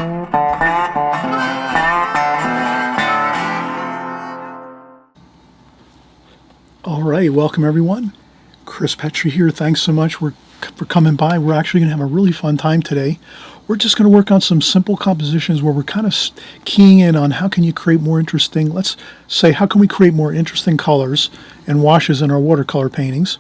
All right, welcome everyone. Chris Petrie here. Thanks so much for coming by. We're actually going to have a really fun time today. We're just going to work on some simple compositions where we're kind of keying in on how can you create more interesting, let's say, how can we create more interesting colors and washes in our watercolor paintings.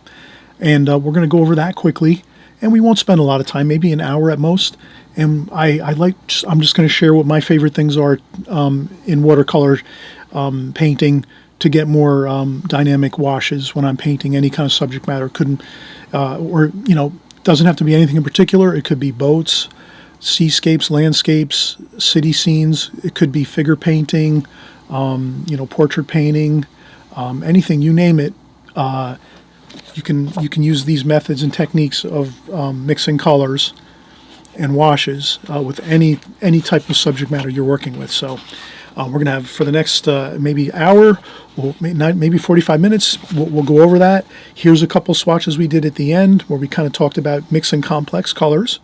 And we're going to go over that quickly. And we won't spend a lot of time, maybe an hour at most. And I'm just going to share what my favorite things are in watercolor painting to get more dynamic washes when I'm painting any kind of subject matter. Doesn't have to be anything in particular. It could be boats, seascapes, landscapes, city scenes. It could be figure painting, portrait painting, anything, you name it. You can use these methods and techniques of mixing colors and washes with any type of subject matter you're working with. So we're going to have, for the next maybe hour, maybe 45 minutes, we'll go over that. Here's a couple swatches we did at the end where we kind of talked about mixing complex colors,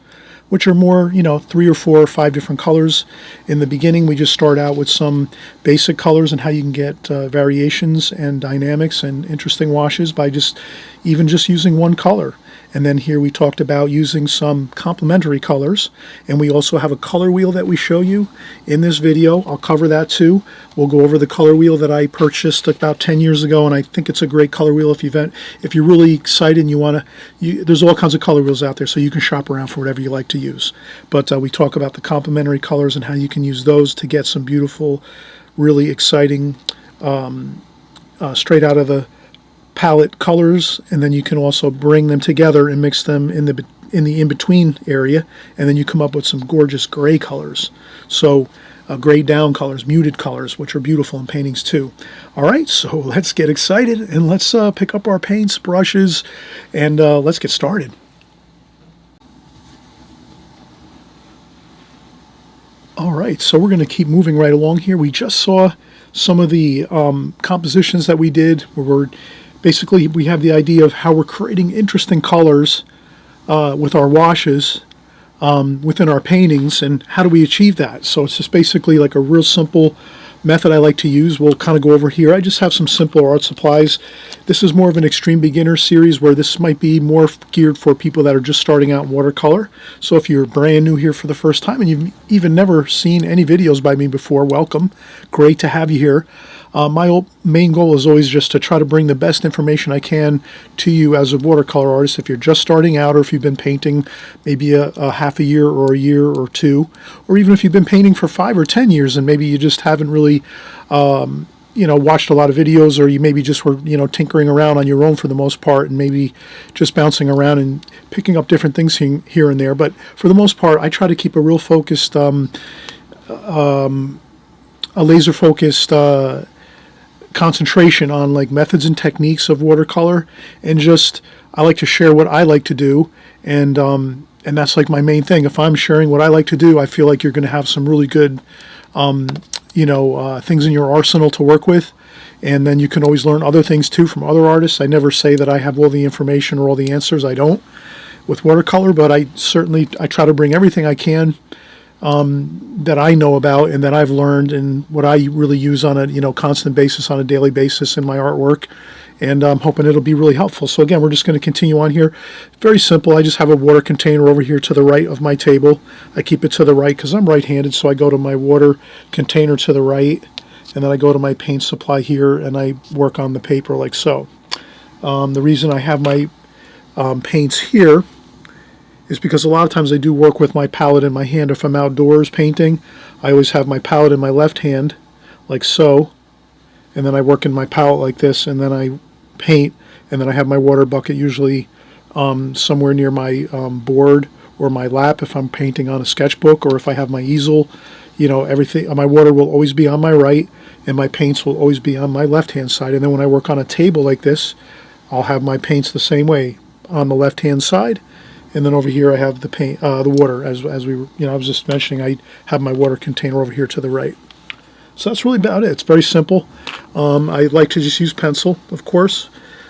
which are more, 3 or 4 or 5 different colors. In the beginning, we just start out with some basic colors and how you can get variations and dynamics and interesting washes by just using one color. And then here we talked about using some complementary colors. And we also have a color wheel that we show you in this video. I'll cover that too. We'll go over the color wheel that I purchased about 10 years ago. And I think it's a great color wheel if you're really excited and you want to, there's all kinds of color wheels out there, so you can shop around for whatever you like to use. But we talk about the complementary colors and how you can use those to get some beautiful, really exciting, straight out of the palette colors, and then you can also bring them together and mix them in the in-between area, and then you come up with some gorgeous gray colors. So grayed down colors, muted colors, which are beautiful in paintings too. All right, so let's get excited and let's pick up our paints, brushes, and let's get started. All right, so we're going to keep moving right along here. We just saw some of the compositions that we did where we have the idea of how we're creating interesting colors with our washes within our paintings, and how do we achieve that. So it's just basically like a real simple method I like to use. We'll kind of go over here. I just have some simple art supplies. This is more of an extreme beginner series where this might be more geared for people that are just starting out in watercolor. So if you're brand new here for the first time and you've even never seen any videos by me before, welcome. Great to have you here. My main goal is always just to try to bring the best information I can to you as a watercolor artist. If you're just starting out, or if you've been painting maybe a half a year or a year or two, or even if you've been painting for 5 or 10 years and maybe you just haven't really watched a lot of videos, or you maybe just were tinkering around on your own for the most part, and maybe just bouncing around and picking up different things here and there. But for the most part, I try to keep a real focused, a laser focused concentration on like methods and techniques of watercolor, and just I like to share what I like to do, and that's like my main thing. If I'm sharing what I like to do, I feel like you're going to have some really good things in your arsenal to work with, and then you can always learn other things too from other artists. I never say that I have all the information or all the answers. I don't with watercolor, but I try to bring everything I can that I know about and that I've learned, and what I really use on a constant basis, on a daily basis in my artwork, and I'm hoping it'll be really helpful. So again, we're just going to continue on here. Very simple. I just have a water container over here to the right of my table. I keep it to the right because I'm right-handed, so I go to my water container to the right, and then I go to my paint supply here, and I work on the paper like so. The reason I have my paints here is because a lot of times I do work with my palette in my hand. If I'm outdoors painting, I always have my palette in my left hand, like so, and then I work in my palette like this, and then I paint, and then I have my water bucket usually somewhere near my board or my lap if I'm painting on a sketchbook, or if I have my easel. Everything, my water will always be on my right, and my paints will always be on my left-hand side. And then when I work on a table like this, I'll have my paints the same way on the left-hand side. And then over here I have the paint, the water, as we were, I was just mentioning, I have my water container over here to the right. So that's really about it. It's very simple. I like to just use pencil, of course.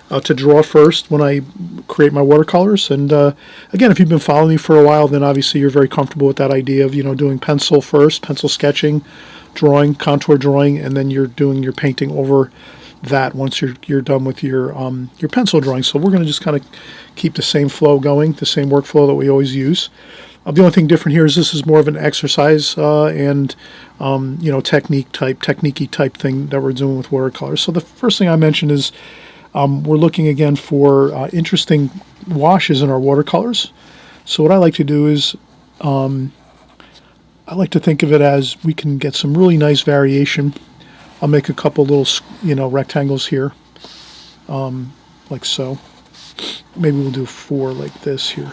to draw first when I create my watercolors. And again, if you've been following me for a while, then obviously you're very comfortable with that idea of, doing pencil first, pencil sketching, drawing, contour drawing, and then you're doing your painting over that once you're done with your pencil drawing. So we're going to just kind of keep the same flow going, the same workflow that we always use. The only thing different here is this is more of an exercise and technique-y type thing that we're doing with watercolors. So the first thing I mentioned is we're looking again for interesting washes in our watercolors. So what I like to do is I like to think of it as we can get some really nice variation. I'll make a couple little rectangles here, like so. Maybe we'll do 4 like this here.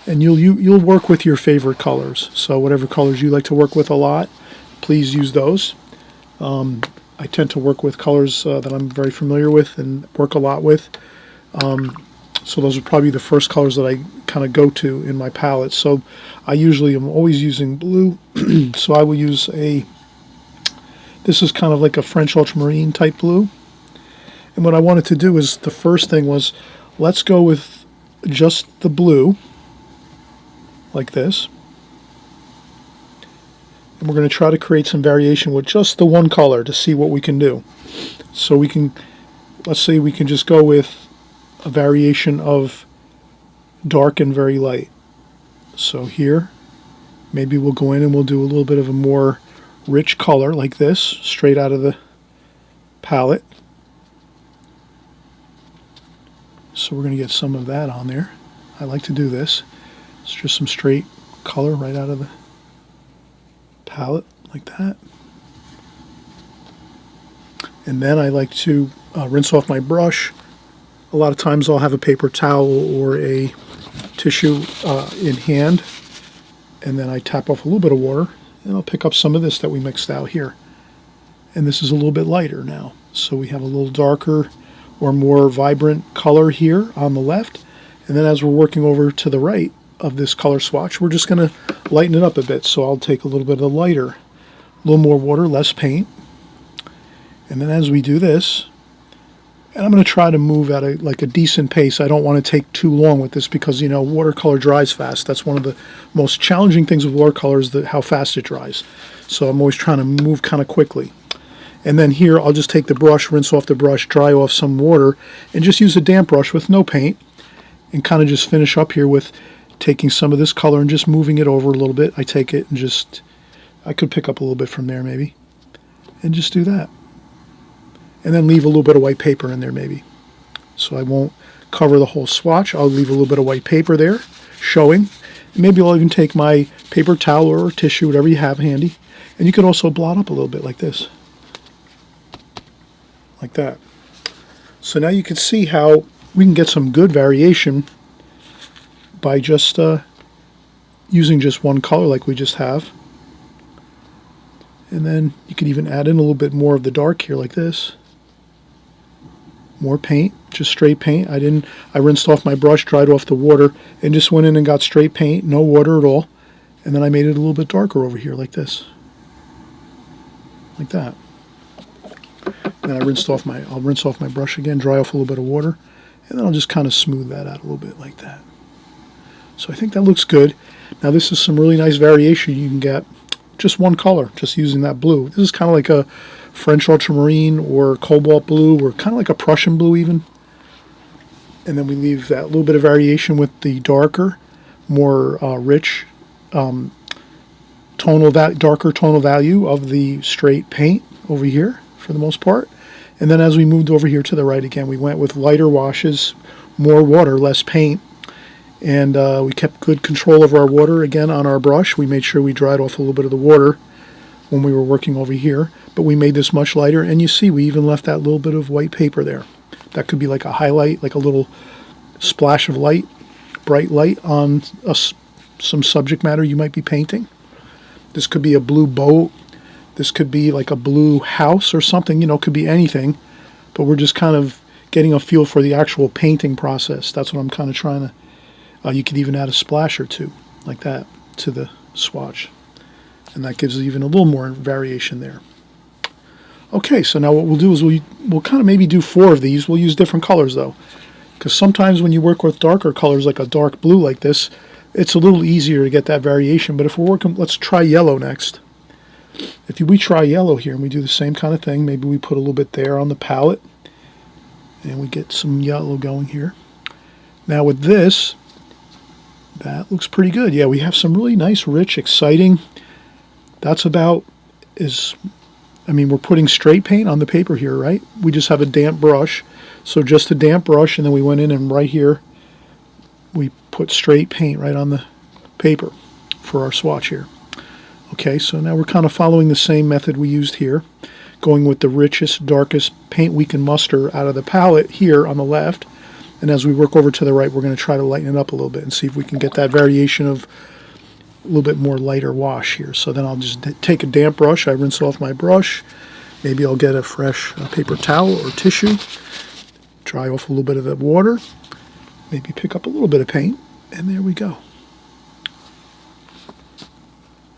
And you'll work with your favorite colors. So whatever colors you like to work with a lot, please use those. I tend to work with colors that I'm very familiar with and work a lot with. So those are probably the first colors that I kind of go to in my palette. So I usually am always using blue. So I will use this is kind of like a French ultramarine type blue. And what I wanted to do is, the first thing was, let's go with just the blue, like this. And we're going to try to create some variation with just the one color to see what we can do. So let's say we can just go with a variation of dark and very light. So here, maybe we'll go in and we'll do a little bit of a more rich color like this, straight out of the palette. So we're going to get some of that on there. I like to do this. It's just some straight color right out of the palette, like that. And then I like to rinse off my brush. A lot of times I'll have a paper towel or a tissue in hand, and then I tap off a little bit of water, and I'll pick up some of this that we mixed out here. And this is a little bit lighter now. So we have a little darker or more vibrant color here on the left. And then as we're working over to the right of this color swatch, we're just going to lighten it up a bit. So I'll take a little bit of the lighter, a little more water, less paint. And then as we do this, and I'm going to try to move at a decent pace. I don't want to take too long with this because, watercolor dries fast. That's one of the most challenging things with watercolor is how fast it dries. So I'm always trying to move kind of quickly. And then here, I'll just take the brush, rinse off the brush, dry off some water, and just use a damp brush with no paint, and kind of just finish up here with taking some of this color and just moving it over a little bit. I take it and I could pick up a little bit from there maybe, and just do that. And then leave a little bit of white paper in there maybe. So I won't cover the whole swatch. I'll leave a little bit of white paper there, showing. Maybe I'll even take my paper towel or tissue, whatever you have handy, and you could also blot up a little bit like this. Like that. So now you can see how we can get some good variation by just using just one color like we just have. And then you could even add in a little bit more of the dark here like this. More paint, just straight paint. I rinsed off my brush, dried off the water, and just went in and got straight paint, no water at all. And then I made it a little bit darker over here like this. Like that. And then I'll rinse off my brush again, dry off a little bit of water, and then I'll just kind of smooth that out a little bit like that. So I think that looks good. Now this is some really nice variation you can get. Just one color, just using that blue. This is kind of like a French ultramarine or cobalt blue or kind of like a Prussian blue even. And then we leave that little bit of variation with the darker, more rich darker tonal value of the straight paint over here for the most part. And then as we moved over here to the right again, we went with lighter washes, more water, less paint. And we kept good control of our water again on our brush. We made sure we dried off a little bit of the water when we were working over here. But we made this much lighter. And you see, we even left that little bit of white paper there. That could be like a highlight, like a little splash of light, bright light on some subject matter you might be painting. This could be a blue boat. This could be like a blue house or something. It could be anything. But we're just kind of getting a feel for the actual painting process. That's what I'm kind of trying to... you could even add a splash or two, like that, to the swatch. And that gives even a little more variation there. Okay, so now what we'll do is we'll kind of maybe do 4 of these. We'll use different colors though, because sometimes when you work with darker colors like a dark blue like this, it's a little easier to get that variation. But if we're working, let's try yellow next. If we try yellow here and we do the same kind of thing, maybe we put a little bit there on the palette and we get some yellow going here. Now with this, that looks pretty good. Yeah, we have some really nice, rich, exciting. That's about we're putting straight paint on the paper here, right? We just have a damp brush. So just a damp brush, and then we went in and right here, we put straight paint right on the paper for our swatch here. Okay, so now we're kind of following the same method we used here, going with the richest, darkest paint we can muster out of the palette here on the left. And as we work over to the right, we're going to try to lighten it up a little bit and see if we can get that variation of a little bit more lighter wash here. So then I'll just take a damp brush. I rinse off my brush. Maybe I'll get a fresh paper towel or tissue, dry off a little bit of the water, maybe pick up a little bit of paint, and there we go.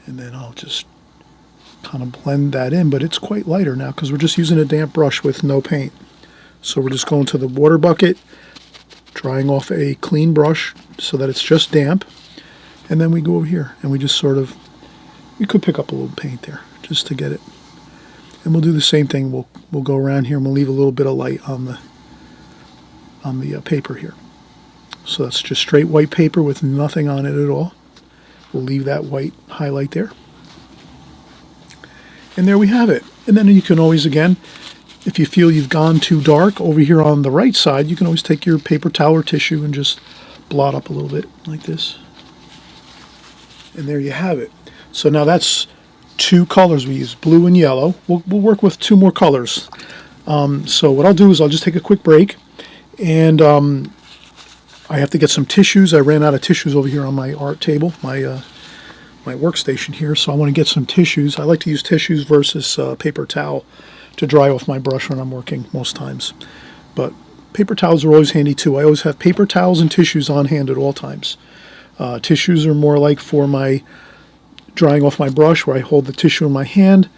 And then I'll just kind of blend that in, but it's quite lighter now because we're just using a damp brush with no paint. So we're just going to the water bucket, drying off a clean brush so that it's just damp, and then we go over here and we just we could pick up a little paint there just to get it. And we'll do the same thing. We'll go around here and we'll leave a little bit of light on the paper here. So that's just straight white paper with nothing on it at all. We'll leave that white highlight there. And there we have it. And then you can always, again, if you feel you've gone too dark over here on the right side, you can always take your paper towel or tissue and just blot up a little bit like this. And there you have it. So now that's 2 colors we use, blue and yellow. We'll work with 2 more colors. So what I'll do is I'll just take a quick break, and I have to get some tissues. I ran out of tissues over here on my art table, my workstation here, so I want to get some tissues. I like to use tissues versus paper towel to dry off my brush when I'm working most times. But paper towels are always handy too. I always have paper towels and tissues on hand at all times. Tissues are more like for my drying off my brush, where I hold the tissue in my hand,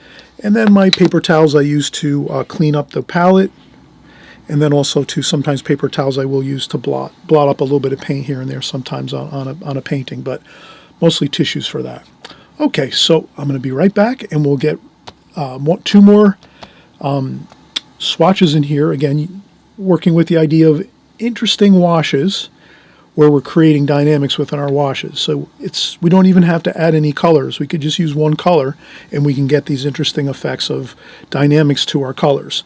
and then my paper towels I use to clean up the palette, and then also sometimes paper towels I will use to blot up a little bit of paint here and there sometimes on a painting, but mostly tissues for that. Okay, so I'm going to be right back, and we'll get 2 more swatches in here. Again, working with the idea of interesting washes where we're creating dynamics within our washes. So we don't even have to add any colors. We could just use one color and we can get these interesting effects of dynamics to our colors,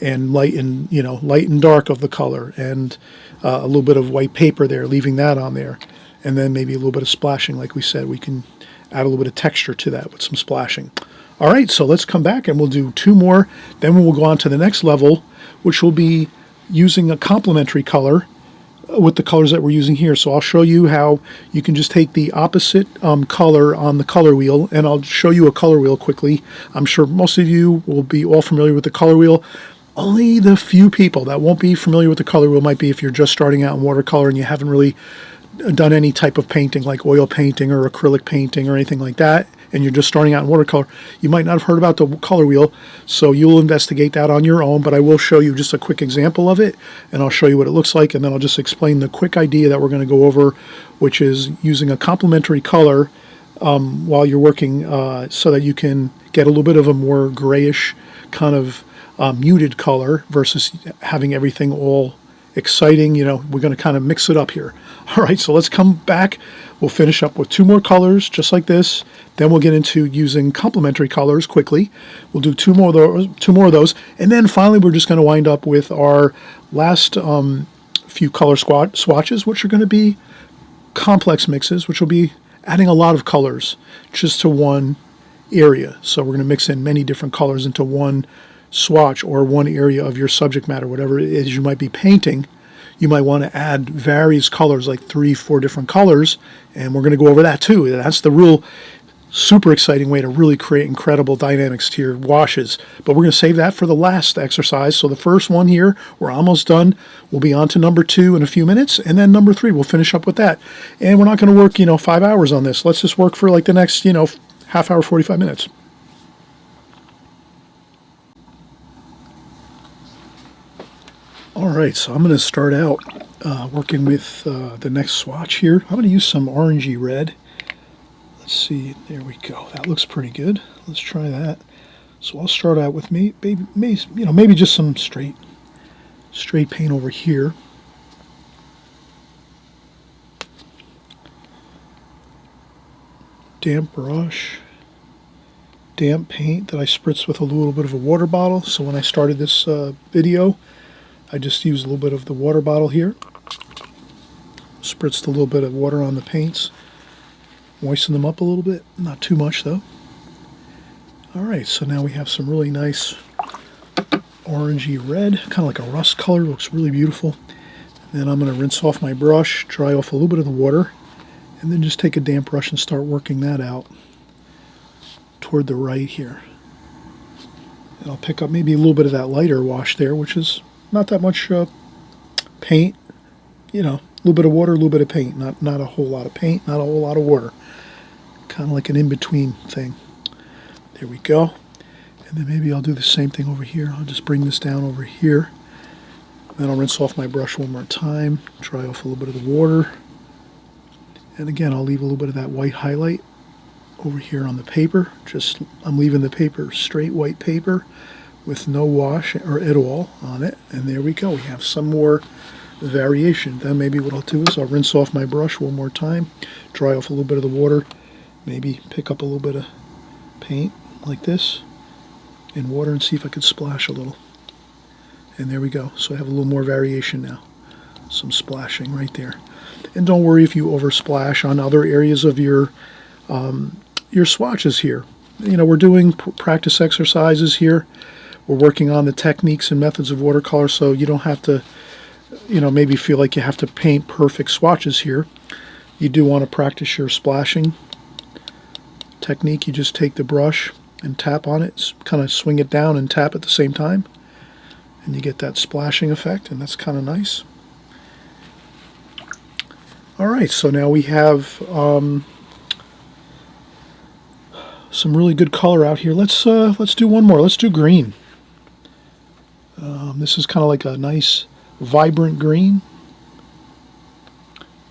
and light and dark of the color, and a little bit of white paper there, leaving that on there, and then maybe a little bit of splashing. Like we said, we can add a little bit of texture to that with some splashing. All right, so let's come back and we'll do 2 more. Then we'll go on to the next level, which will be using a complementary color with the colors that we're using here. So I'll show you how you can just take the opposite color on the color wheel, and I'll show you a color wheel quickly. I'm sure most of you will be all familiar with the color wheel. Only the few people that won't be familiar with the color wheel might be if you're just starting out in watercolor and you haven't really done any type of painting like oil painting or acrylic painting or anything like that, and you're just starting out in watercolor. You might not have heard about the color wheel, so you'll investigate that on your own, but I will show you just a quick example of it, and I'll show you what it looks like, and then I'll just explain the quick idea that we're going to go over, which is using a complementary color while you're working so that you can get a little bit of a more grayish kind of muted color versus having everything all exciting. We're going to kind of mix it up here. All right, so let's come back. We'll finish up with 2 more colors just like this. Then we'll get into using complementary colors quickly. We'll do 2 more of those, and then finally we're just going to wind up with our last few color swatches, which are going to be complex mixes, which will be adding a lot of colors just to one area. So we're going to mix in many different colors into one swatch or one area of your subject matter, whatever it is you might be painting. You might want to add various colors, like 3-4 different colors, and we're going to go over that too. That's the real super exciting way to really create incredible dynamics to your washes. But we're going to save that for the last exercise. So the first one here, we're almost done. We'll be on to number 2 in a few minutes, and then number 3, we'll finish up with that. And we're not going to work 5 hours on this. Let's just work for like the next half hour, 45 minutes. Alright, so I'm going to start out working with the next swatch here. I'm going to use some orangey red. Let's see, there we go. That looks pretty good. Let's try that. So I'll start out with maybe just some straight paint over here. Damp brush, damp paint that I spritzed with a little bit of a water bottle. So when I started this video, I just used a little bit of the water bottle here. Spritzed a little bit of water on the paints. Moisten them up a little bit, not too much though. Alright, so now we have some really nice orangey red, kind of like a rust color, looks really beautiful. Then I'm going to rinse off my brush, dry off a little bit of the water, and then just take a damp brush and start working that out toward the right here. And I'll pick up maybe a little bit of that lighter wash there, which is not that much paint, you know, a little bit of water, a little bit of paint, not a whole lot of paint, not a whole lot of water. Kind of like an in-between thing. There we go. And then maybe I'll do the same thing over here. I'll just bring this down over here. Then I'll rinse off my brush one more time, dry off a little bit of the water. And again, I'll leave a little bit of that white highlight over here on the paper. I'm leaving the paper straight white paper with no wash or at all on it. And there we go. We have some more variation. Then maybe what I'll do is I'll rinse off my brush one more time, dry off a little bit of the water, maybe pick up a little bit of paint like this in water and see if I could splash a little. And there we go. So I have a little more variation now. Some splashing right there. And don't worry if you over splash on other areas of your swatches here. You know, we're doing practice exercises here. We're working on the techniques and methods of watercolor, so you don't have to, you know, maybe feel like you have to paint perfect swatches here. You do want to practice your splashing technique. You just take the brush and tap on it, kind of swing it down and tap at the same time, and you get that splashing effect, and that's kind of nice. Alright, so now we have some really good color out here. Let's do one more. Let's do green. This is kind of like a nice vibrant green,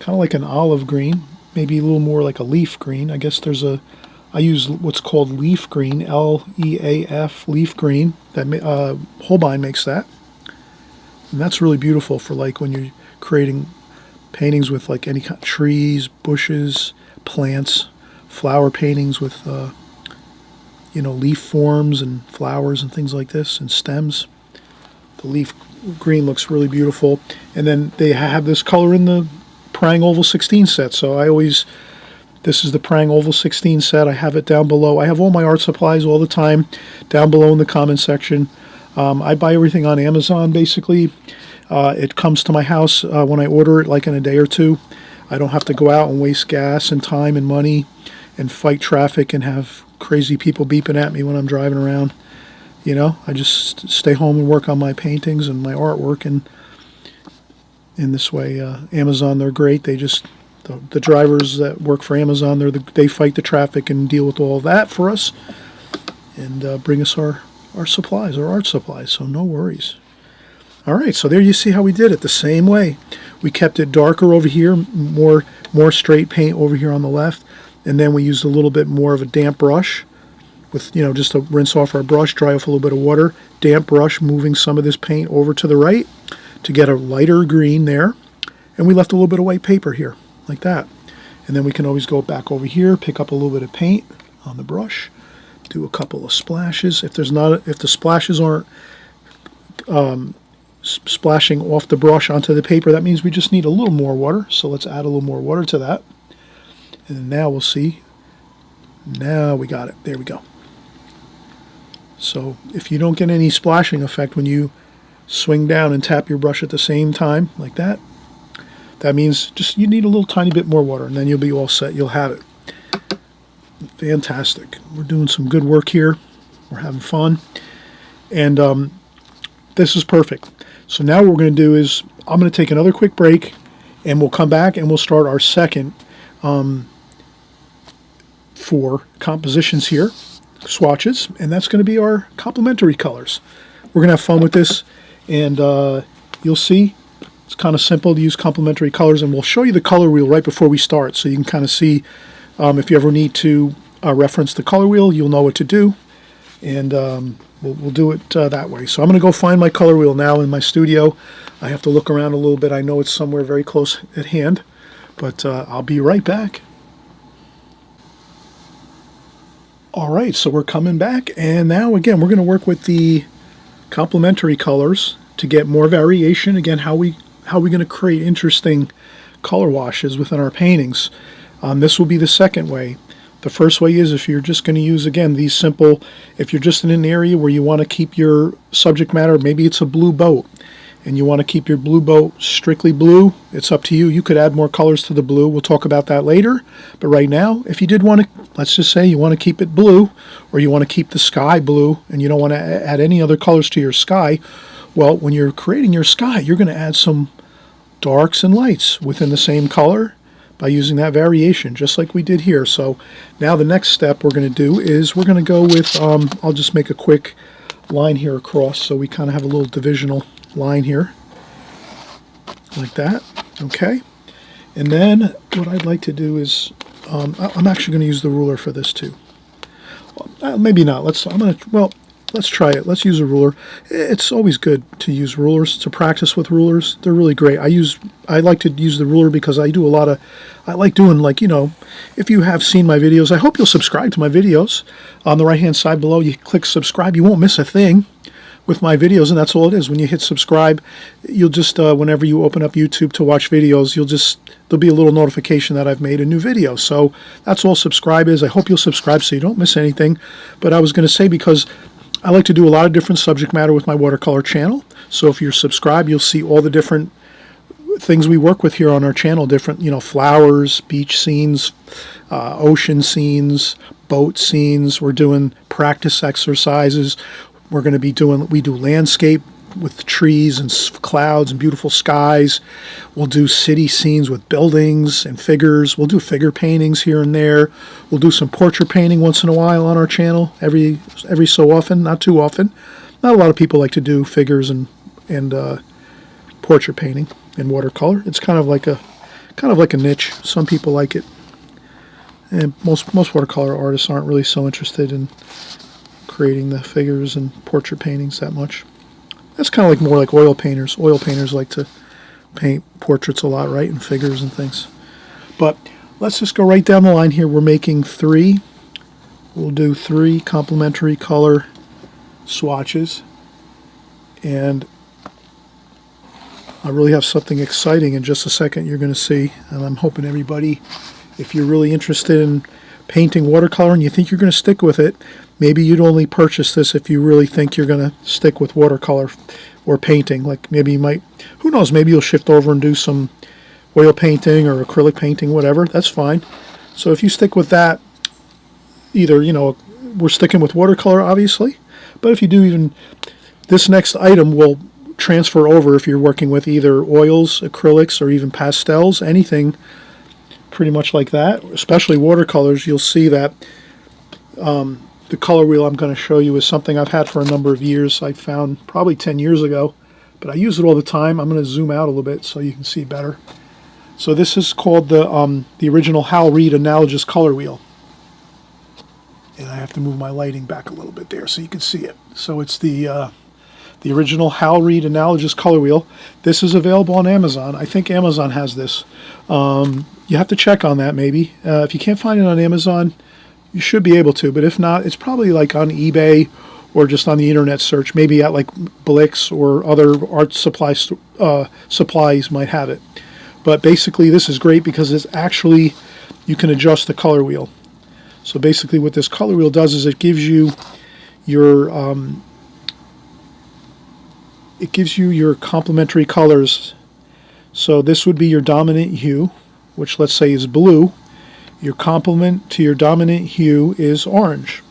kind of like an olive green, maybe a little more like a leaf green. I guess I use what's called leaf green, L-E-A-F, leaf green. That Holbein makes that, and that's really beautiful for like when you're creating paintings with like any kind of trees, bushes, plants, flower paintings with you know, leaf forms and flowers and things like this, and stems. The leaf green looks really beautiful. And then they have this color in the Prang Oval 16 set. So this is the Prang Oval 16 set. I have it down below. I have all my art supplies all the time down below in the comment section. I buy everything on Amazon basically. It comes to my house when I order it, like in a day or two. I don't have to go out and waste gas and time and money and fight traffic and have crazy people beeping at me when I'm driving around. You know, I just stay home and work on my paintings and my artwork, and in this way, Amazon, they're great. They just, the drivers that work for Amazon, they fight the traffic and deal with all that for us, and bring us our supplies, our art supplies, so no worries. Alright, so there you see how we did it the same way. We kept it darker over here, more straight paint over here on the left, and then we used a little bit more of a damp brush with, you know, just to rinse off our brush, dry off a little bit of water, damp brush, moving some of this paint over to the right to get a lighter green there, and we left a little bit of white paper here, like that. And then we can always go back over here, pick up a little bit of paint on the brush, do a couple of splashes. If the splashes aren't splashing off the brush onto the paper, that means we just need a little more water. So let's add a little more water to that. And now we'll see. Now we got it. There we go. So if you don't get any splashing effect when you swing down and tap your brush at the same time, like that, that means just you need a little tiny bit more water, and then you'll be all set. You'll have it. Fantastic. We're doing some good work here. We're having fun. And this is perfect. So now what we're going to do is I'm going to take another quick break, and we'll come back and we'll start our second 4 compositions here, swatches, and that's going to be our complementary colors. We're going to have fun with this, and you'll see it's kind of simple to use complementary colors, and we'll show you the color wheel right before we start, so you can kind of see if you ever need to reference the color wheel, you'll know what to do, and we'll do it that way. So I'm going to go find my color wheel now in my studio. I have to look around a little bit. I know it's somewhere very close at hand, but I'll be right back. All right, so we're coming back, and now again we're going to work with the complementary colors to get more variation. Again, how we going to create interesting color washes within our paintings. This will be the second way. The first way is if you're just going to use, again, these simple, if you're just in an area where you want to keep your subject matter, maybe it's a blue boat, and you want to keep your blue boat strictly blue, it's up to you. You could add more colors to the blue. We'll talk about that later. But right now, if you did want to, let's just say you want to keep it blue, or you want to keep the sky blue, and you don't want to add any other colors to your sky, well, when you're creating your sky, you're going to add some darks and lights within the same color by using that variation, just like we did here. So now the next step we're going to do is we're going to go with, I'll just make a quick line here across, so we kind of have a little divisional line here, like that. Okay. And then what I'd like to do is, I'm actually going to use the ruler for this too. Well, maybe not. Let's try it. Let's use a ruler. It's always good to use rulers, to practice with rulers. They're really great. I like to use the ruler because I do I like doing, like, if you have seen my videos, I hope you'll subscribe to my videos. On the right hand side below, you click subscribe. You won't miss a thing with my videos, and that's all it is. When you hit subscribe, you'll just, whenever you open up YouTube to watch videos, there'll be a little notification that I've made a new video. So that's all subscribe is. I hope you'll subscribe so you don't miss anything. But I was going to say, because I like to do a lot of different subject matter with my watercolor channel. So if you're subscribed, you'll see all the different things we work with here on our channel. Different, flowers, beach scenes, ocean scenes, boat scenes. We're doing practice exercises. We're going to be we do landscape with trees and clouds and beautiful skies. We'll do city scenes with buildings and figures. We'll do figure paintings here and there. We'll do some portrait painting once in a while on our channel, every so often, not too often. Not a lot of people like to do figures and portrait painting in watercolor. It's kind of like a niche. Some people like it, and most watercolor artists aren't really so interested in creating the figures and portrait paintings that much. That's kind of like more like oil painters. Oil painters like to paint portraits a lot, right, and figures and things. But let's just go right down the line here. We're making three. We'll do 3 complementary color swatches, and I really have something exciting in just a second you're going to see, and I'm hoping everybody, if you're really interested in painting watercolor and you think you're going to stick with it, maybe you'd only purchase this if you really think you're going to stick with watercolor or painting. Like maybe you might, who knows, maybe you'll shift over and do some oil painting or acrylic painting, whatever. That's fine. So if you stick with that, either, we're sticking with watercolor, obviously, but if you do, even this next item will transfer over if you're working with either oils, acrylics, or even pastels, anything pretty much like that, especially watercolors. You'll see that the color wheel I'm going to show you is something I've had for a number of years. I found probably 10 years ago, but I use it all the time. I'm going to zoom out a little bit so you can see better. So this is called the original Hal Reed Analogous Color Wheel. And I have to move my lighting back a little bit there so you can see it. So it's the original Hal Reed Analogous Color Wheel. This is available on Amazon. I think Amazon has this. You have to check on that maybe. If you can't find it on Amazon, you should be able to. But if not, it's probably like on eBay or just on the internet search. Maybe at like Blix or other art supplies might have it. But basically this is great because it's actually, you can adjust the color wheel. So basically what this color wheel does is it gives you your complementary colors. So this would be your dominant hue, which let's say is blue. Your complement to your dominant hue is orange.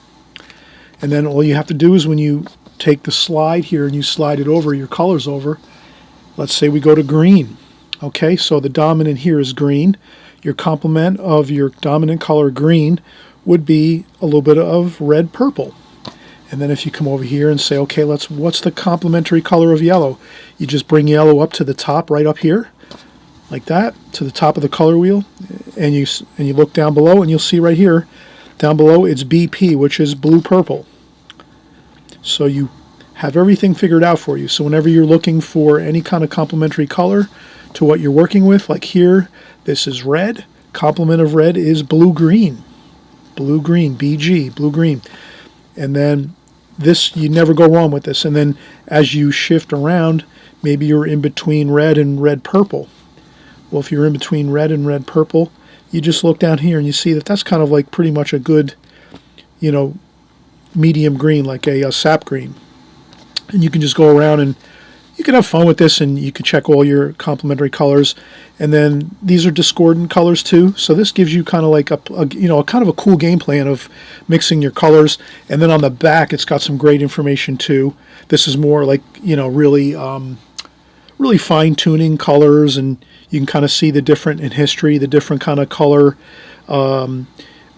And then all you have to do is when you take the slide here and you slide it over, your colors over, let's say we go to green. Okay, so the dominant here is green. Your complement of your dominant color green would be a little bit of red purple. And then if you come over here and say, okay, what's the complementary color of yellow? You just bring yellow up to the top, right up here, like that, to the top of the color wheel, and you look down below, and you'll see right here, down below, it's BP, which is blue-purple. So you have everything figured out for you. So whenever you're looking for any kind of complementary color to what you're working with, like here, this is red. Complement of red is blue-green. Blue-green, BG, blue-green. And then this, you never go wrong with this. And then as you shift around, maybe you're in between red and red-purple. Well, if you're in between red and red-purple, you just look down here and you see that that's kind of like pretty much a good, you know, medium green, like a sap green. And you can just go around and you can have fun with this, and you can check all your complementary colors. And then these are discordant colors too, so this gives you kind of like a kind of a cool game plan of mixing your colors. And then on the back, it's got some great information too. This is more like, you know, really really fine tuning colors, and you can kind of see the different in history, the different kind of color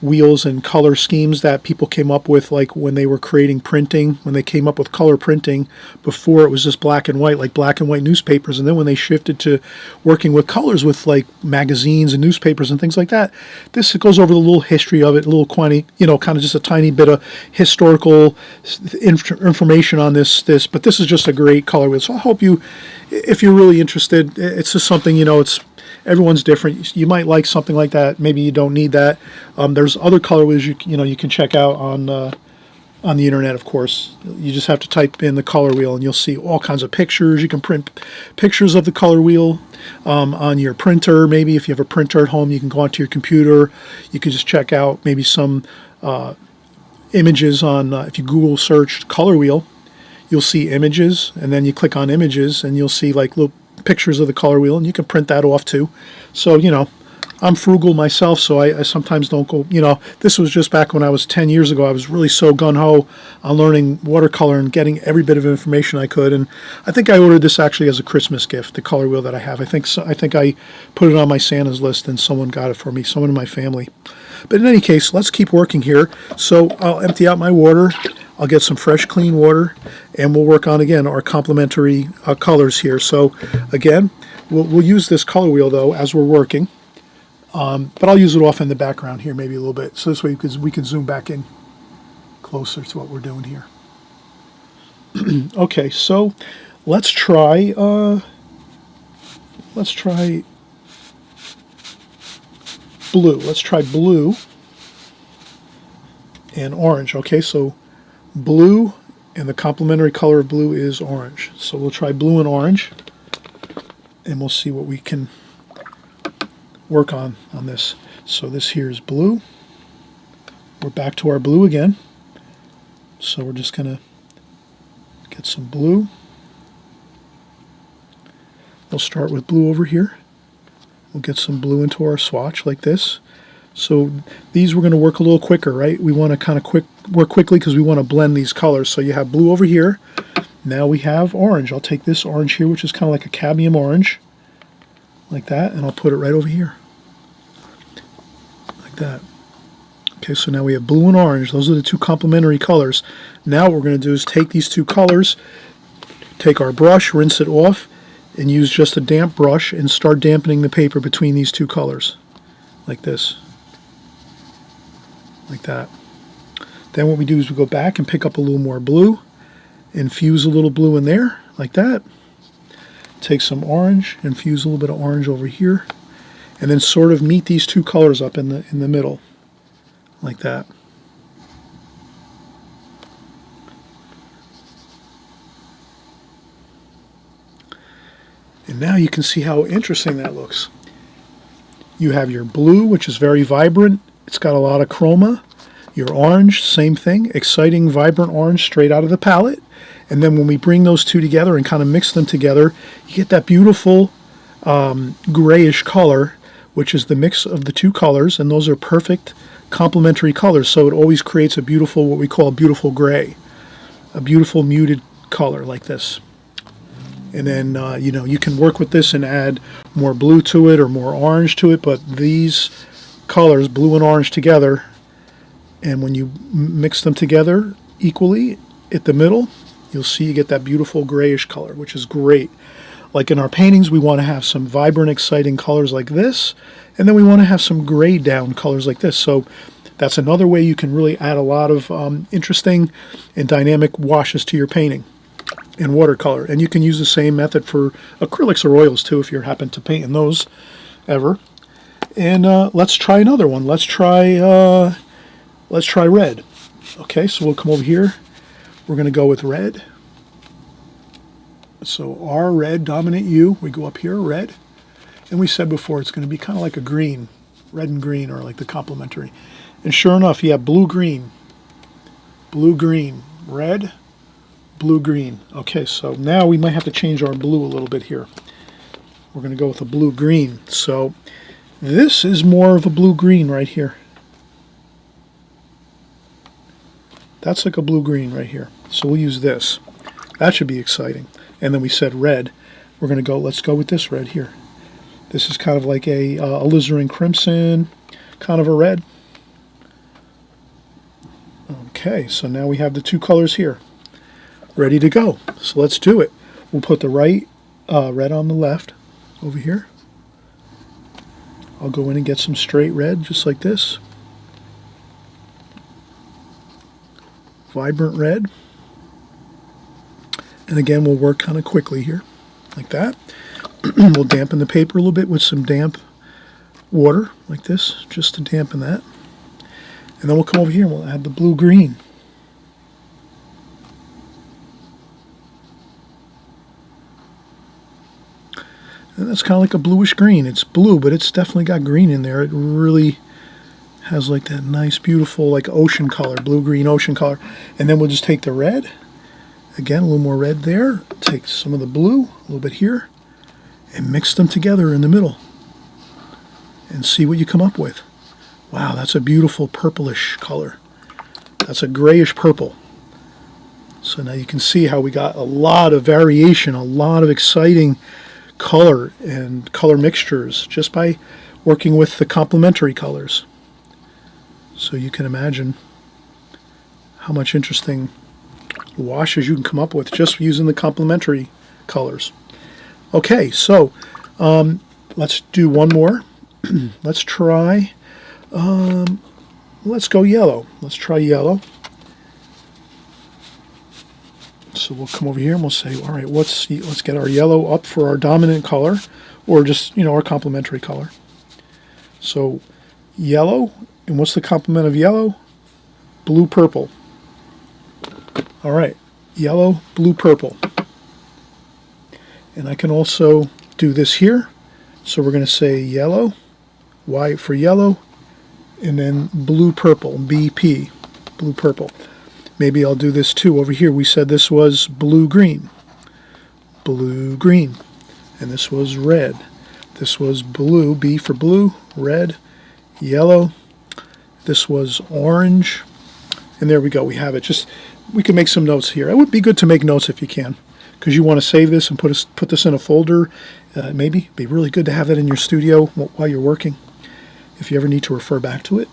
wheels and color schemes that people came up with, like when they were creating printing, when they came up with color printing. Before, it was just black and white, like black and white newspapers, and then when they shifted to working with colors with like magazines and newspapers and things like that, this goes over the little history of it, a little quantity, you know, kind of just a tiny bit of historical information on this, but this is just a great color wheel. So I hope you, if you're really interested, it's just something, you know, everyone's different. You might like something like that. Maybe you don't need that. There's other color wheels you can check out on the internet. Of course, you just have to type in the color wheel, and you'll see all kinds of pictures. You can print pictures of the color wheel on your printer. Maybe if you have a printer at home, you can go onto your computer. You can just check out maybe some images on. If you Google search color wheel, you'll see images, and then you click on images, and you'll see like little pictures of the color wheel, and you can print that off too. So, you know, I'm frugal myself, so I sometimes don't go, you know, this was just back when I was 10 years ago. I was really so gung-ho on learning watercolor and getting every bit of information I could, and I think I ordered this actually as a Christmas gift, the color wheel that I have. I think I put it on my Santa's list, and someone got it for me, someone in my family. But in any case, let's keep working here. So I'll empty out my water, I'll get some fresh, clean water, and we'll work on, again, our complementary colors here. So, again, we'll use this color wheel, though, as we're working. But I'll use it off in the background here maybe a little bit. So this way we can zoom back in closer to what we're doing here. Okay, so let's try blue. Let's try blue and orange. Okay, so blue, and the complementary color of blue is orange. So we'll try blue and orange, and we'll see what we can work on this. So this here is blue. We're back to our blue again. So we're just going to get some blue. We'll start with blue over here. We'll get some blue into our swatch like this. So these we're going to work a little quicker, right? We want to kind of work quickly because we want to blend these colors. So you have blue over here. Now we have orange. I'll take this orange here, which is kind of like a cadmium orange, like that, and I'll put it right over here, like that. Okay, so now we have blue and orange. Those are the two complementary colors. Now what we're going to do is take these two colors, take our brush, rinse it off, and use just a damp brush and start dampening the paper between these two colors, like this. Like that. Then what we do is we go back and pick up a little more blue, infuse a little blue in there, like that. Take some orange, infuse a little bit of orange over here, and then sort of meet these two colors up in the middle, like that. And now you can see how interesting that looks. You have your blue, which is very vibrant. It's got a lot of chroma. Your orange, same thing, exciting, vibrant orange straight out of the palette. And then when we bring those two together and kind of mix them together, you get that beautiful grayish color, which is the mix of the two colors, and those are perfect complementary colors. So it always creates a beautiful, what we call a beautiful gray, a beautiful muted color like this. And then, you know, you can work with this and add more blue to it or more orange to it, but these colors, blue and orange together, and when you mix them together, equally at the middle, you'll see you get that beautiful grayish color, which is great. Like in our paintings, we want to have some vibrant, exciting colors like this, and then we want to have some grayed down colors like this. So that's another way you can really add a lot of interesting and dynamic washes to your painting in watercolor. And you can use the same method for acrylics or oils too, if you happen to paint in those ever. And let's try another one. Let's try red. Okay, so we'll come over here. We're going to go with red. So R, red, dominant U. We go up here, red. And we said before it's going to be kind of like a green, red and green, or like the complementary. And sure enough, you have blue, green, red, blue, green. Okay, so now we might have to change our blue a little bit here. We're going to go with a blue, green. So this is more of a blue, green right here. That's like a blue, green right here. So we'll use this. That should be exciting. And then we said red. We're going to go, let's go with this red here. This is kind of like a alizarin crimson, kind of a red. Okay, so now we have the two colors here, ready to go. So let's do it. We'll put the red on the left over here. I'll go in and get some straight red, just like this. Vibrant red. And again, we'll work kind of quickly here, like that. We'll dampen the paper a little bit with some damp water, like this, just to dampen that. And then we'll come over here and we'll add the blue-green. And that's kind of like a bluish green. It's blue, but it's definitely got green in there. It really has like that nice, beautiful, like ocean color, blue-green ocean color. And then we'll just take the red. Again, a little more red there. Take some of the blue, a little bit here, and mix them together in the middle. And see what you come up with. Wow, that's a beautiful purplish color. That's a grayish purple. So now you can see how we got a lot of variation, a lot of exciting color and color mixtures just by working with the complementary colors. So you can imagine how much interesting washes you can come up with just using the complementary colors. Okay, so let's do one more. Let's try, let's go yellow. Let's try yellow. So we'll come over here and we'll say, all right, let's get our yellow up for our dominant color, or just, our complementary color. So yellow, and what's the complement of yellow? Blue, purple. All right, yellow, blue, purple. And I can also do this here. So we're going to say yellow, Y for yellow, and then blue, purple, BP, blue, purple. Maybe I'll do this too. Over here we said this was blue, green, and this was red. This was blue, B for blue, red, yellow. This was orange, and there we go. We have it. We can make some notes here. It would be good to make notes if you can, because you want to save this and put this in a folder. Maybe it'd be really good to have that in your studio while you're working, if you ever need to refer back to it.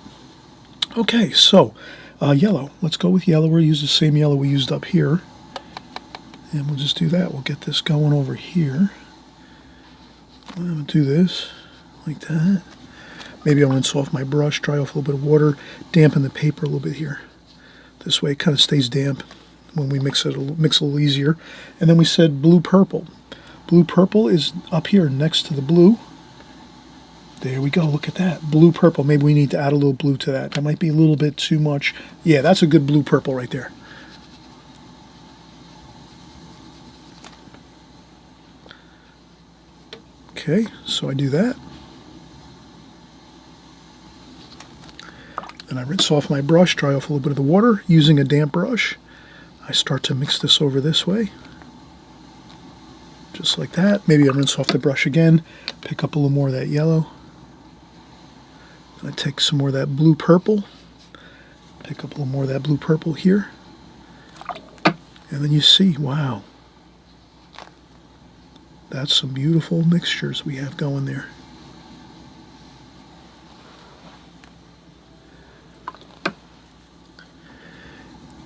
Okay, so yellow. Let's go with yellow. We'll use the same yellow we used up here, and we'll just do that. We'll get this going over here. I'm going to do this like that. Maybe I'll rinse off my brush, dry off a little bit of water, dampen the paper a little bit here. This way it kind of stays damp when we mix it a little easier. And then we said blue, purple. Blue, purple is up here next to the blue. There we go. Look at that. Blue, purple. Maybe we need to add a little blue to that. That might be a little bit too much. Yeah, that's a good blue, purple right there. Okay, so I do that. Then I rinse off my brush, dry off a little bit of the water. Using a damp brush, I start to mix this over this way. Just like that. Maybe I rinse off the brush again, pick up a little more of that yellow. And I take some more of that blue, purple. Pick up a little more of that blue, purple here. And then you see, wow. That's some beautiful mixtures we have going there.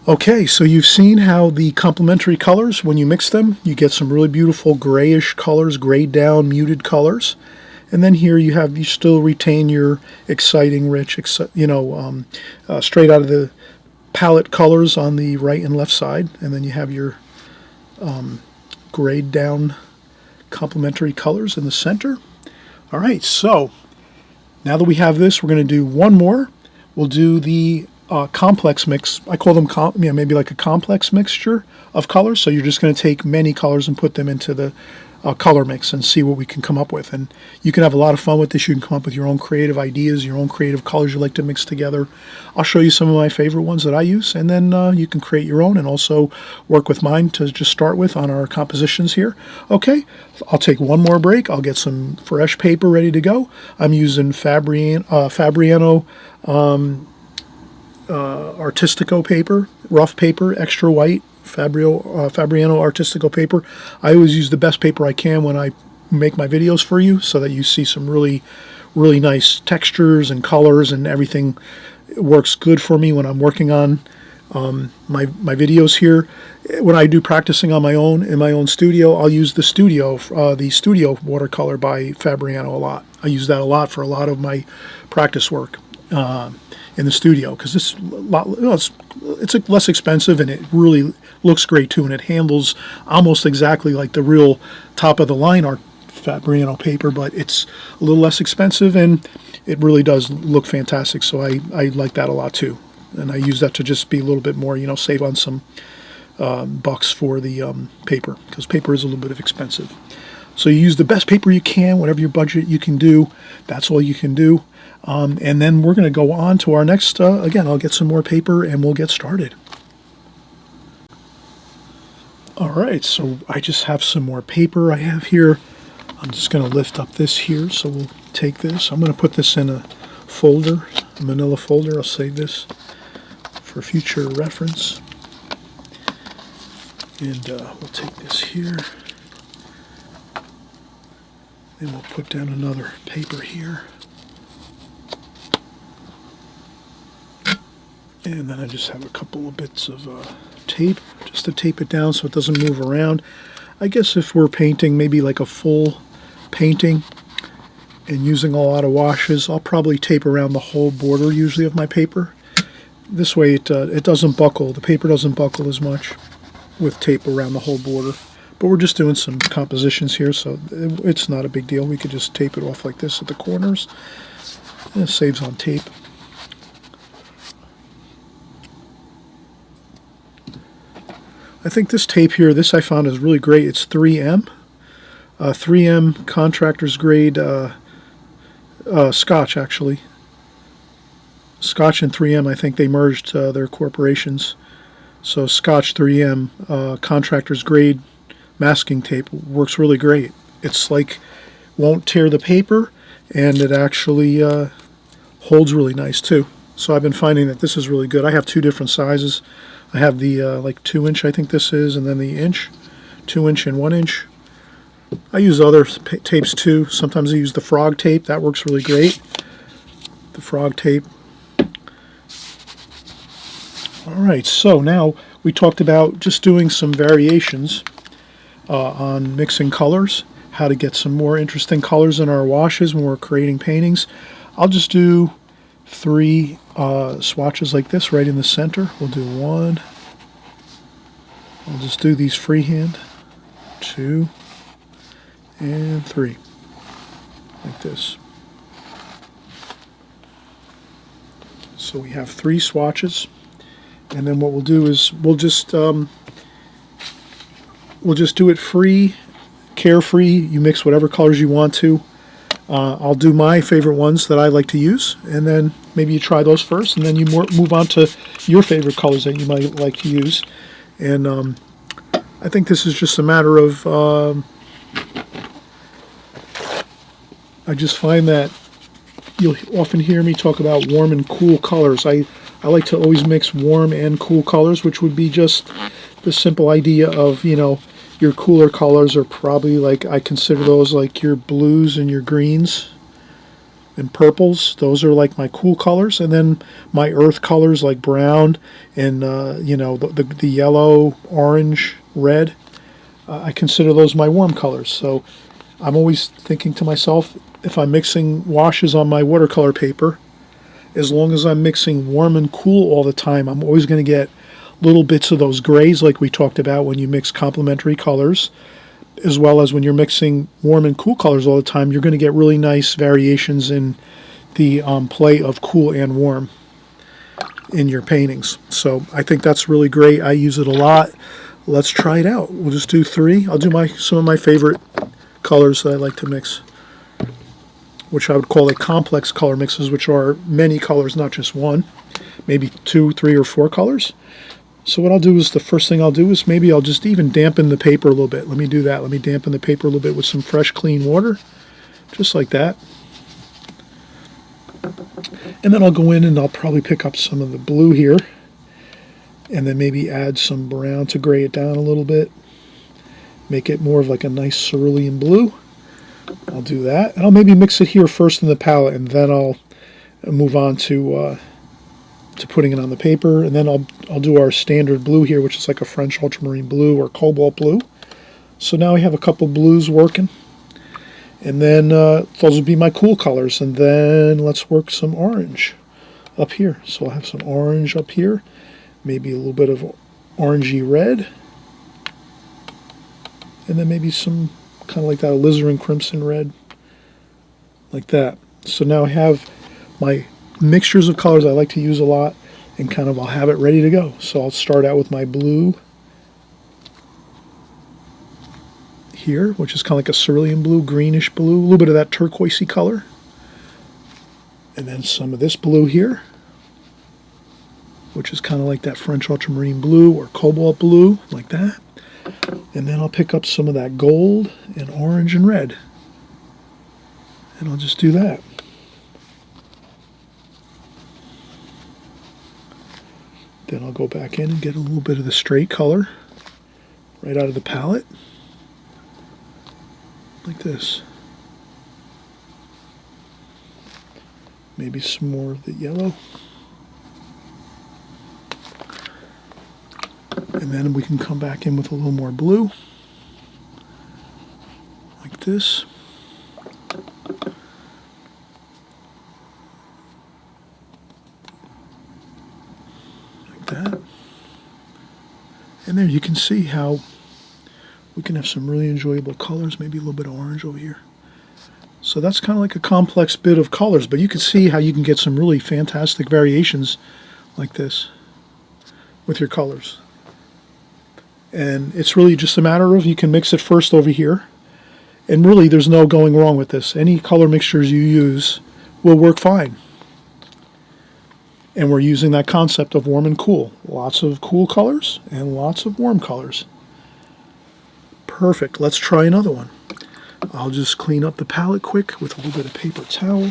Okay, so you've seen how the complementary colors, when you mix them, you get some really beautiful grayish colors, grayed down, muted colors. And then here you still retain your exciting, rich, straight out of the palette colors on the right and left side. And then you have your grayed down complementary colors in the center. All right, so now that we have this, we're going to do one more. We'll do the complex mix. I call them maybe like a complex mixture of colors. So you're just going to take many colors and put them into the color mix and see what we can come up with. And you can have a lot of fun with this. You can come up with your own creative ideas, your own creative colors you like to mix together. I'll show you some of my favorite ones that I use, and then you can create your own and also work with mine to just start with on our compositions here. Okay, I'll take one more break. I'll get some fresh paper ready to go. I'm using Fabriano Artistico paper, rough paper, extra white, Fabriano Artistico paper. I always use the best paper I can when I make my videos for you, so that you see some really, really nice textures and colors, and everything works good for me when I'm working on my videos here. When I do practicing on my own in my own studio, I'll use the studio watercolor by Fabriano a lot. I use that a lot for a lot of my practice work in the studio, because it's less expensive, and it really looks great too, and it handles almost exactly like the real top of the line art Fabriano paper, but it's a little less expensive, and it really does look fantastic. So I like that a lot too, and I use that to just be a little bit more, save on some bucks for the paper, because paper is a little bit expensive. So you use the best paper you can, whatever your budget you can do. That's all you can do. And then we're going to go on to our next, again, I'll get some more paper and we'll get started. All right, so I just have some more paper I have here. I'm just going to lift up this here, so we'll take this. I'm going to put this in a folder, a manila folder. I'll save this for future reference. And we'll take this here. And we'll put down another paper here. And then I just have a couple of bits of tape, just to tape it down so it doesn't move around. I guess if we're painting maybe like a full painting and using a lot of washes, I'll probably tape around the whole border usually of my paper. This way it doesn't buckle. The paper doesn't buckle as much with tape around the whole border. But we're just doing some compositions here, so it's not a big deal. We could just tape it off like this at the corners. And it saves on tape. I think this tape here, this I found is really great. It's 3M. 3M contractor's grade Scotch, actually. Scotch and 3M, I think they merged their corporations. So Scotch 3M contractor's grade masking tape works really great. It's like, won't tear the paper, and it actually holds really nice too. So I've been finding that this is really good. I have two different sizes. I have the like 2-inch, I think this is, and then the inch, 2-inch and 1-inch. I use other tapes too. Sometimes I use the frog tape. That works really great. The frog tape. All right, so now we talked about just doing some variations on mixing colors, how to get some more interesting colors in our washes when we're creating paintings. I'll just do 3 swatches like this right in the center. We'll do 1. I'll just do these freehand. 2 and 3, like this. So we have 3 swatches, and then what we'll do is we'll just do it free, carefree. You mix whatever colors you want to. I'll do my favorite ones that I like to use, and then maybe you try those first, and then you move on to your favorite colors that you might like to use. And I think this is just a matter of, I just find that you'll often hear me talk about warm and cool colors. I like to always mix warm and cool colors, which would be just the simple idea of, your cooler colors are probably like, I consider those like your blues and your greens. and purples. Those are like my cool colors. And then my earth colors like brown and, the yellow, orange, red. I consider those my warm colors. So I'm always thinking to myself, if I'm mixing washes on my watercolor paper, as long as I'm mixing warm and cool all the time, I'm always going to get little bits of those grays like we talked about when you mix complementary colors, as well as when you're mixing warm and cool colors all the time, you're going to get really nice variations in the play of cool and warm in your paintings. So I think that's really great. I use it a lot. Let's try it out. We'll just do 3. I'll do some of my favorite colors that I like to mix, which I would call like complex color mixes, which are many colors, not just one, maybe 2, 3, or 4 colors. So what I'll do is, the first thing I'll do is maybe I'll just even dampen the paper a little bit. Let me do that. Let me dampen the paper a little bit with some fresh, clean water, just like that. And then I'll go in and I'll probably pick up some of the blue here, and then maybe add some brown to gray it down a little bit, make it more of like a nice cerulean blue. I'll do that, and I'll maybe mix it here first in the palette, and then I'll move on to putting it on the paper, and then I'll do our standard blue here, which is like a French ultramarine blue or cobalt blue. So now we have a couple blues working, and then those would be my cool colors, and then let's work some orange up here. So I'll have some orange up here, maybe a little bit of orangey red, and then maybe some kind of like that alizarin crimson red, like that. So now I have my mixtures of colors I like to use a lot, and kind of I'll have it ready to go. So I'll start out with my blue here, which is kind of like a cerulean blue, greenish blue, a little bit of that turquoisey color, and then some of this blue here, which is kind of like that French ultramarine blue or cobalt blue, like that. And then I'll pick up some of that gold and orange and red, and I'll just do that. Then I'll go back in and get a little bit of the straight color right out of the palette, like this. Maybe some more of the yellow. And then we can come back in with a little more blue, like this. Like that. And there you can see how we can have some really enjoyable colors, maybe a little bit of orange over here. So that's kind of like a complex bit of colors, but you can see how you can get some really fantastic variations like this with your colors. And it's really just a matter of, you can mix it first over here, and really there's no going wrong with this. Any color mixtures you use will work fine. And we're using that concept of warm and cool. Lots of cool colors and lots of warm colors. Perfect. Let's try another one. I'll just clean up the palette quick with a little bit of paper towel,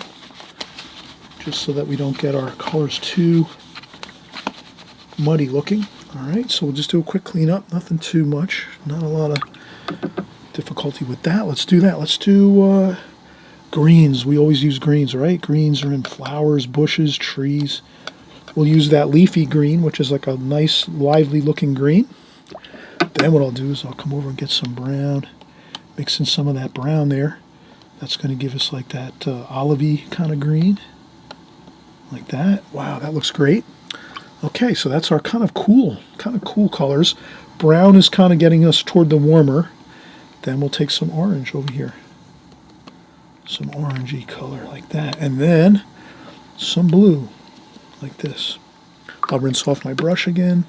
just so that we don't get our colors too muddy looking. Alright, so we'll just do a quick cleanup, nothing too much, not a lot of difficulty with that. Let's do that. Let's do greens. We always use greens, right? Greens are in flowers, bushes, trees. We'll use that leafy green, which is like a nice, lively looking green. Then what I'll do is I'll come over and get some brown, mix in some of that brown there. That's going to give us like that olivey kind of green, like that. Wow, that looks great. Okay, so that's our kind of cool colors. Brown is kind of getting us toward the warmer. Then we'll take some orange over here. Some orangey color like that. And then some blue like this. I'll rinse off my brush again.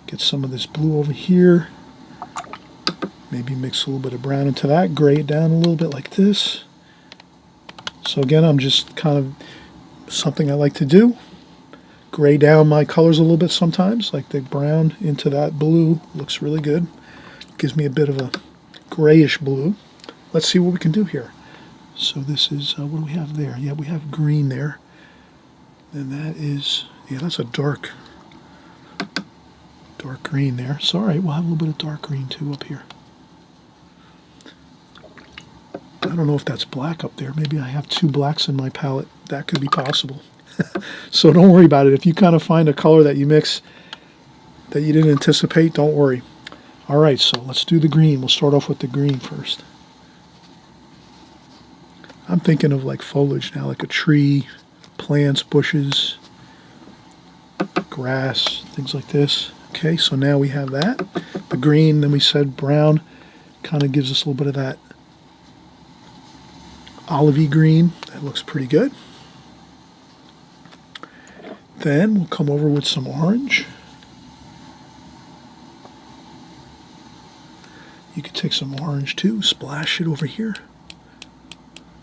Get some of this blue over here. Maybe mix a little bit of brown into that. Gray it down a little bit like this. So again, I'm just kind of, something I like to do. Gray down my colors a little bit sometimes, like the brown into that blue. Looks really good. Gives me a bit of a grayish blue. Let's see what we can do here. So this is, what do we have there? Yeah, we have green there. And that is, yeah, that's a dark green there. So all right, we'll have a little bit of dark green too up here. I don't know if that's black up there. Maybe I have two blacks in my palette. That could be possible. So don't worry about it. If you kind of find a color that you mix that you didn't anticipate, don't worry. All right, so let's do the green. We'll start off with the green first. I'm thinking of like foliage now, like a tree, plants, bushes, grass, things like this. Okay, so now we have that. The green, then we said brown, kind of gives us a little bit of that olivey green. That looks pretty good. Then we'll come over with some orange. You could take some orange too, splash it over here,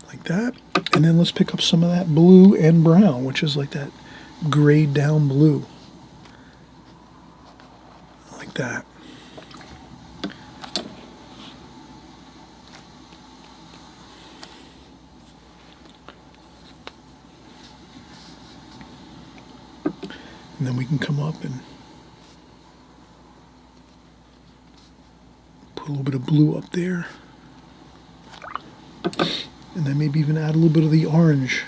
like that. And then let's pick up some of that blue and brown, which is like that grayed down blue. Like that. And then we can come up and put a little bit of blue up there. And then maybe even add a little bit of the orange.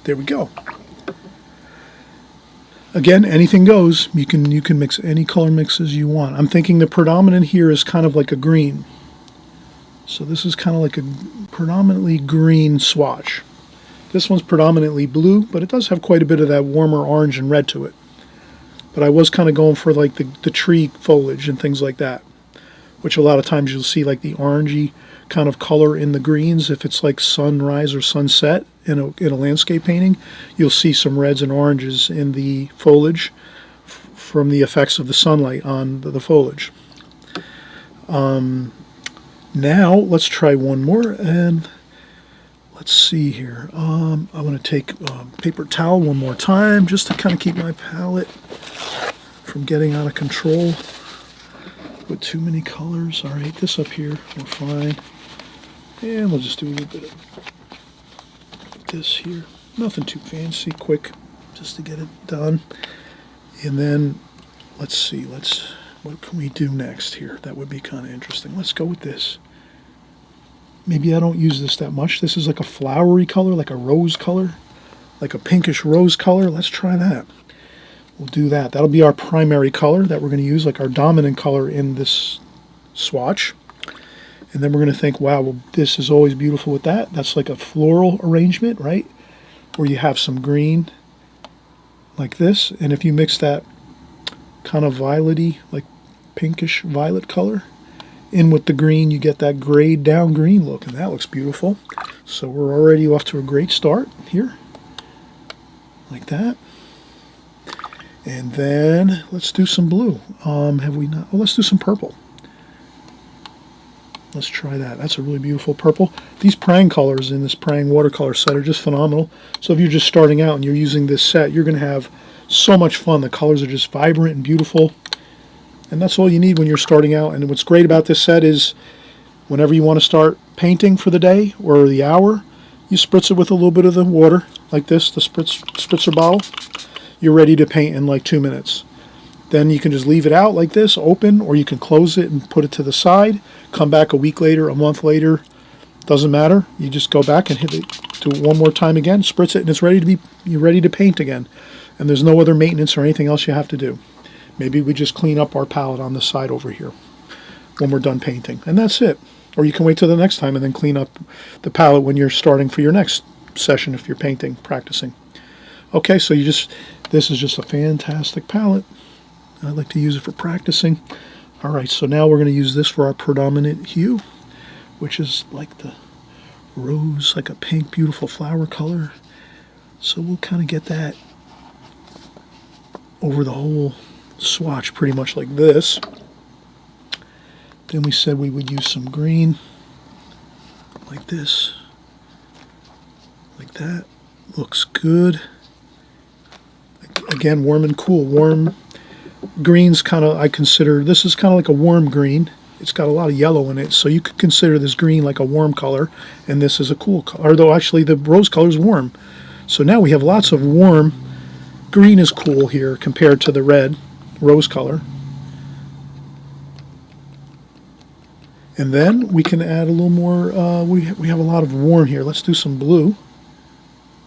There we go. Again, anything goes. You can mix any color mixes you want. I'm thinking the predominant here is kind of like a green. So this is kind of like a predominantly green swatch. This one's predominantly blue, but it does have quite a bit of that warmer orange and red to it. But I was kind of going for like the tree foliage and things like that, which a lot of times you'll see like the orangey kind of color in the greens. If it's like sunrise or sunset in a landscape painting, you'll see some reds and oranges in the foliage from the effects of the sunlight on the foliage. Now let's try one more, and let's see here. I'm going to take paper towel one more time just to kind of keep my palette from getting out of control with too many colors. All right, this up here, we're fine. And we'll just do a little bit of this here. Nothing too fancy, quick, just to get it done. And then let's see, what can we do next here? That would be kind of interesting. Let's go with this. Maybe I don't use this that much. This is like a flowery color, like a rose color, like a pinkish rose color. Let's try that. We'll do that. That'll be our primary color that we're going to use, like our dominant color in this swatch. And then we're going to think, wow, well, this is always beautiful with that. That's like a floral arrangement, right? Where you have some green like this. And if you mix that kind of violety, like pinkish violet color in with the green, you get that grayed down green look, and that looks beautiful. So we're already off to a great start here, like that. And then let's do some blue. Have we not? Oh, let's do some purple. Let's try that. That's a really beautiful purple. These Prang colors in this Prang watercolor set are just phenomenal. So if you're just starting out and you're using this set, you're going to have so much fun. The colors are just vibrant and beautiful. And that's all you need when you're starting out. And what's great about this set is whenever you want to start painting for the day or the hour, you spritz it with a little bit of the water, like this, the spritzer bottle. You're ready to paint in like 2 minutes. Then you can just leave it out like this, open, or you can close it and put it to the side. Come back a week later, a month later, doesn't matter. You just go back and hit it, do it one more time again, spritz it, and it's ready to be. You're ready to paint again. And there's no other maintenance or anything else you have to do. Maybe we just clean up our palette on the side over here when we're done painting, and that's it. Or you can wait till the next time and then clean up the palette when you're starting for your next session if you're painting, practicing. Okay, so this is just a fantastic palette. I like to use it for practicing. All right, so now we're going to use this for our predominant hue, which is like the rose, like a pink, beautiful flower color. So we'll kind of get that over the whole swatch, pretty much like this. Then we said we would use some green, like this, like that. Looks good. Again, warm and cool. Warm green's kind of, I consider, this is kind of like a warm green. It's got a lot of yellow in it, so you could consider this green like a warm color, and this is a cool color, although actually the rose color is warm. So now we have lots of warm. Green is cool here compared to the red rose color. And then we can add a little more, we have a lot of warm here. Let's do some blue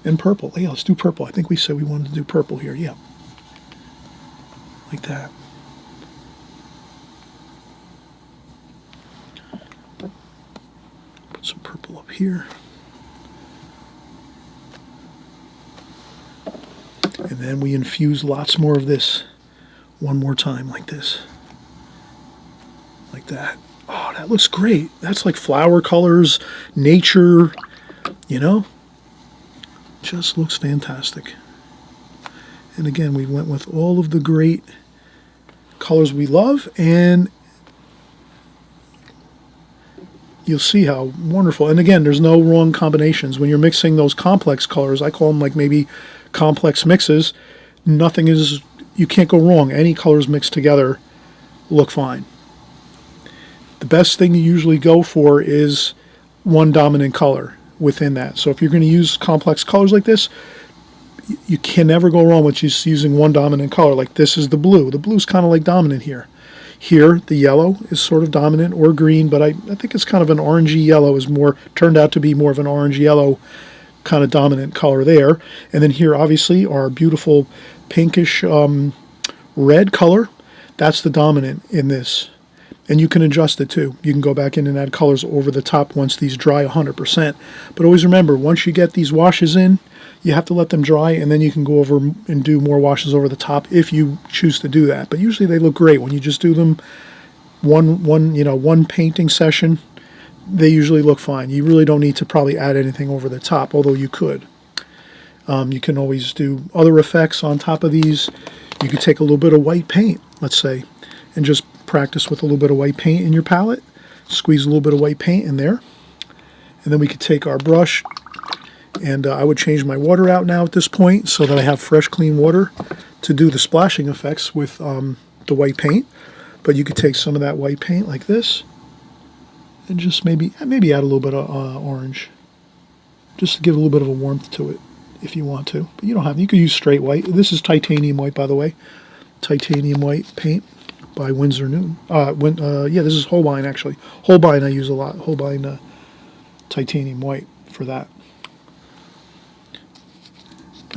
and purple. Yeah, let's do purple. I think we said we wanted to do purple here. Yeah, like that. Put some purple up here. And then we infuse lots more of this one more time like this. Like that. Oh, that looks great. That's like flower colors, nature, you know? Just looks fantastic. And again, we went with all of the great colors we love, and you'll see how wonderful. And again, there's no wrong combinations. When you're mixing those complex colors, I call them like maybe complex mixes, nothing is, you can't go wrong. Any colors mixed together look fine. The best thing to usually go for is one dominant color within that. So if you're going to use complex colors like this, you can never go wrong with just using one dominant color. Like this is the blue. The blue's kind of like dominant here. Here, the yellow is sort of dominant, or green, but I think it's kind of an orangey yellow is more, turned out to be more of an orange yellow kind of dominant color there. And then here, obviously, our beautiful pinkish red color. That's the dominant in this. And you can adjust it too. You can go back in and add colors over the top once these dry 100%. But always remember, once you get these washes in, you have to let them dry, and then you can go over and do more washes over the top if you choose to do that. But usually they look great when you just do them one painting session. They usually look fine. You really don't need to probably add anything over the top, although you could. You can always do other effects on top of these. You could take a little bit of white paint, let's say, and just practice with a little bit of white paint in your palette. Squeeze a little bit of white paint in there. And then we could take our brush, and I would change my water out now at this point so that I have fresh, clean water to do the splashing effects with the white paint. But you could take some of that white paint like this and just maybe add a little bit of orange, just to give a little bit of a warmth to it if you want to. But you don't have to. You could use straight white. This is titanium white, by the way. Titanium white paint by Winsor Newton. Yeah, this is Holbein, actually. Holbein I use a lot. Holbein titanium white for that.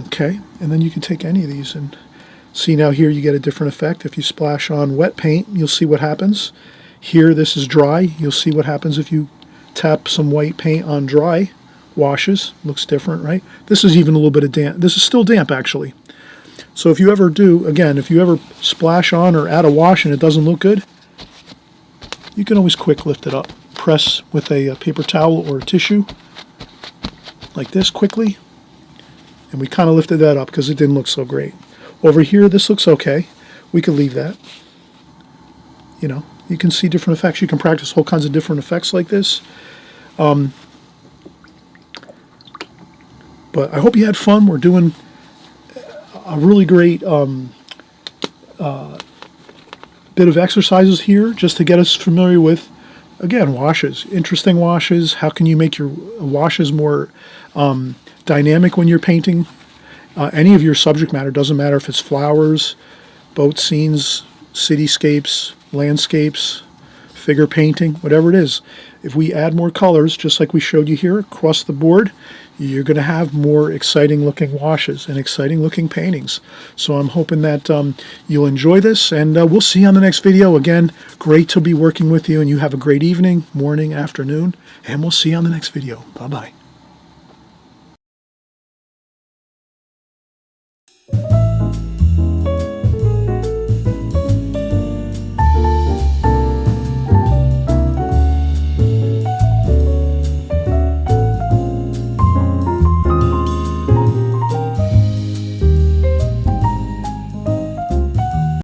Okay, and then you can take any of these and see. Now here you get a different effect. If you splash on wet paint, you'll see what happens. Here this is dry. You'll see what happens if you tap some white paint on dry washes. Looks different, right? This is even a little bit of damp. This is still damp, actually. So if you ever do, again, if you ever splash on or add a wash and it doesn't look good, you can always quick lift it up. Press with a paper towel or a tissue like this quickly. And we kind of lifted that up because it didn't look so great. Over here, this looks okay. We could leave that. You know, you can see different effects. You can practice all kinds of different effects like this. But I hope you had fun. We're doing a really great bit of exercises here just to get us familiar with, again, washes. Interesting washes. How can you make your washes more dynamic when you're painting? Any of your subject matter, doesn't matter if it's flowers, boat scenes, cityscapes, landscapes, figure painting, whatever it is. If we add more colors, just like we showed you here across the board, you're going to have more exciting looking washes and exciting looking paintings. So I'm hoping that you'll enjoy this, and we'll see you on the next video. Again, great to be working with you, and you have a great evening, morning, afternoon, and we'll see you on the next video. Bye-bye.